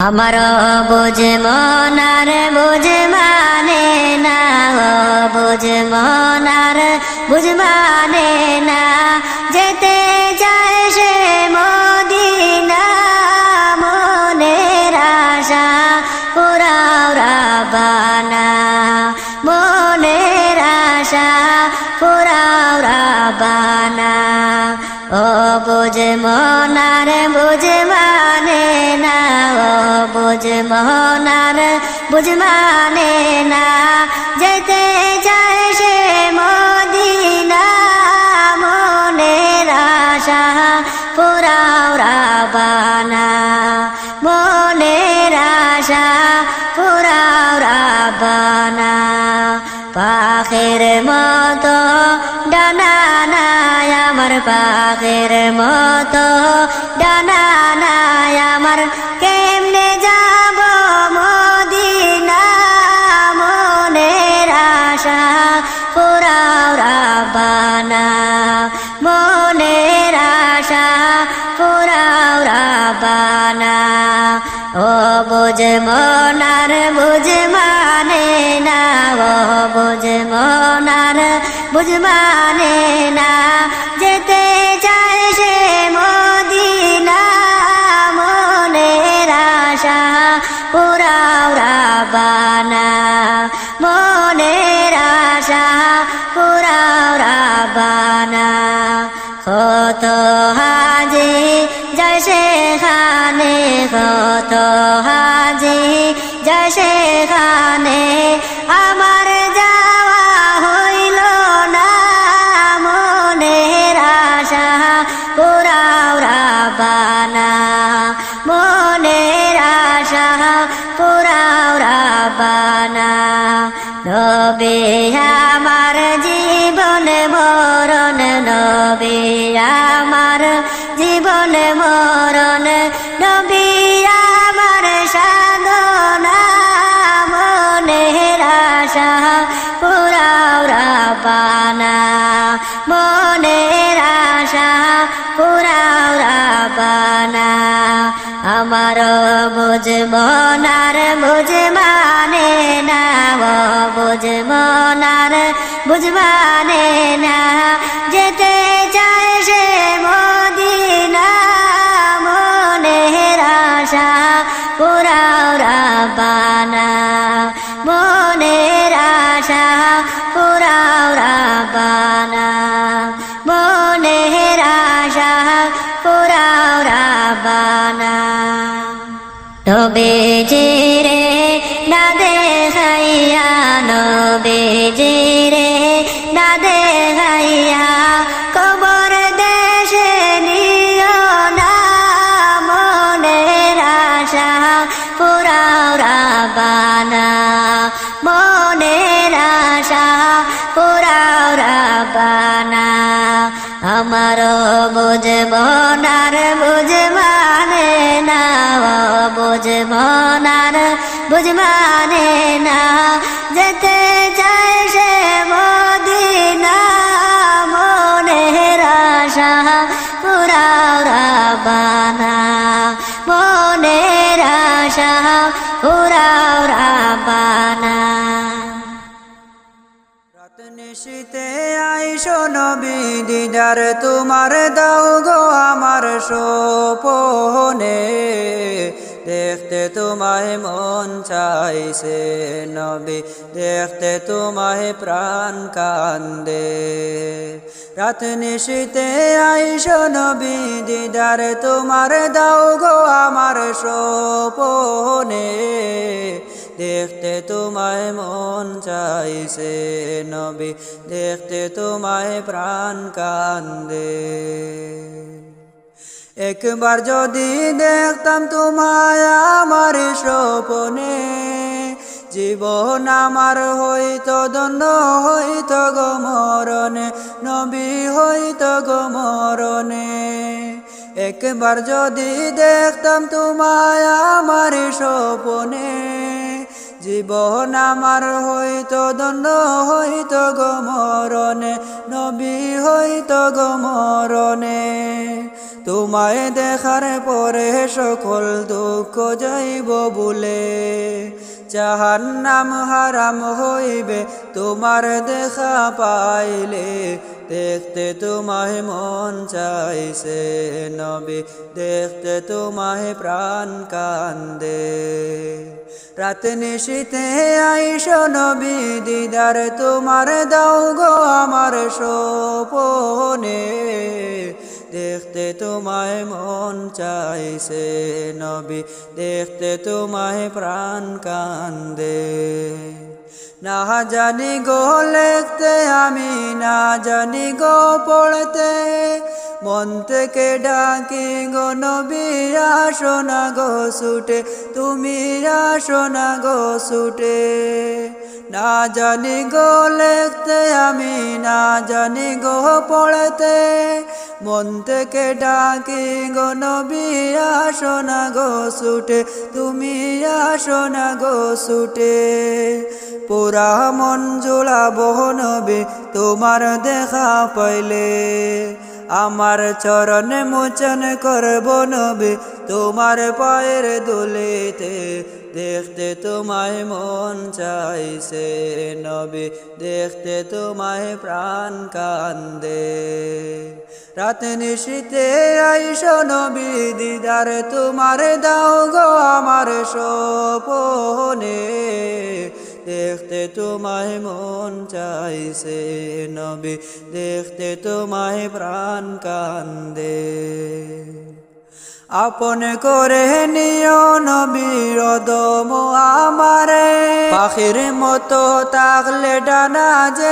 আমার বুঝ মনার বুঝ মানে না, বুঝ মনার বুঝ মানে না, যেতে চায় সে মদিনা, মনের আশা পুরাও রাব্বানা, মনের আশা পুরাও রাব্বানা। ও বুঝ মনার বুঝ মানে না, ও বুঝ মনার বুঝ মানে না, যেতে চায় সে মদিনা, মনের আশা পুরাও রাব্বানা, মনের আশা পুরাও রাব্বানা। পাখির মতো ডানা নাই আমার, পাখির মতো ডানা নাই আমার, কেমনে যাব মদিনা, মনের আশা পুরাও রাব্বানা, মনের আশা পুরাও রাব্বানা। ও বুঝ মনার বুঝ মানে না, ও বুঝ মনার বুঝ মানে না, যেতে চায় সে মদিনা, মনের আশা পুরাও রাব্বানা, মনের আশা পুরাও রাব্বানা। কত হাজি যায় সেখানে, কত হাজি যায় সেখানে, আমার যাওয়া হইল না, মনের আশা পুরাও রাব্বানা, মনের আশা পুরাও রাব্বানা। নবী আমার জীবন মরণ, নবী আমার জীবন মরণ, নবী আমার সাধনা, মনের আশা পুরাও রাব্বানা, মনের আশা পুরাও রাব্বানা। আমার বুঝ মনার বুঝ মানে না, ও বুঝ মনার বুঝ মানে না, যেতে চায় সে মদিনা, মনের আশা পুরাও রাব্বানা, মনের আশা পুরাও রাব্বানা, মনের আশা পুরাও রাব্বানা। নবীজিরে না দেখাইয়া, নবীজিরে না দেখাইয়া, কবর দেশে নিও না, মনের আশা পুরাও রাব্বানা, মনের আশা পুরাও রাব্বানা। আমার বুঝ মনার বুঝ মানে না, ও বুঝ মনার বুঝ মানে না, যেতে চায় সে মদিনা, মনের আশা পুরাও রাব্বানা, মনের আশা পুরাও রাব্বানা। নিশীতে আইসো নবী দিদার তোমার দাও গো আমার স্বপনে, দেখতে তোমায় মন চাইছে নবী, দেখতে তোমায় প্রাণ কান্দে। রাত নিশীতে আইসো নবী দিদার তোমার দাও গো আমার স্বপনে, দেখতে তোমায় মন চাইছে নবী, দেখতে তোমায় প্রাণ কান্দে। একবার যদি দেখতাম তোমায় আমার স্বপনে, জীবন আমার হইতো ধন্য হইতো গো মরণে, নবী হইতো গো মরণে। একবার যদি দেখতাম তোমায় আমার স্বপনে, জীবন আমার হইতো ধন্য হইতো গো মরণে, নবী হইতো গো মরণে। তোমায় দেখার পরে সকল দুঃখ যাইব ভুলে জাহান্নাম হারাম হইবে তোমার দেখা পাইলে দেখতে তোমায় মন চাইছে নবী দেখতে তোমায় প্রাণ কান্দে রাত নিশীথে আইসো নবী দিদার তোমার দাও গো আমার স্বপনে দেখতে তোমায় মন চাইছে নবী দেখতে তোমায় প্রাণ কান্দে না জানি গো লিখতে আমি না জানি গো পড়তে মন থেকে ডাকি গো নবী আসো না গো ছুটে তুমি আসো না গো ছুটে না জানি গো লিখতে আমি না জানি গো পড়তে মন থেকে ডাকি গো নবী আসো না গো ছুটে তুমি আসো না গো ছুটে পুরা মন জুড়াবো নবী তোমার দেখা পাইলে আমার চরণ মোচন করব নবী তোমার পায়ের দুলিতে দেখতে তোমায় মন চাইছে নবী দেখতে তোমায় প্রাণ কান্দে রাত নিশীথে আইসো নবী দিদার তোমার দাও গো আমার স্বপনে দেখতে তোমায় মন চাইছে নবী দেখতে তোমায় প্রাণ কান্দে আপন করে নিও নবীর দম আমারে পাখির মতো থাকলে ডানা যে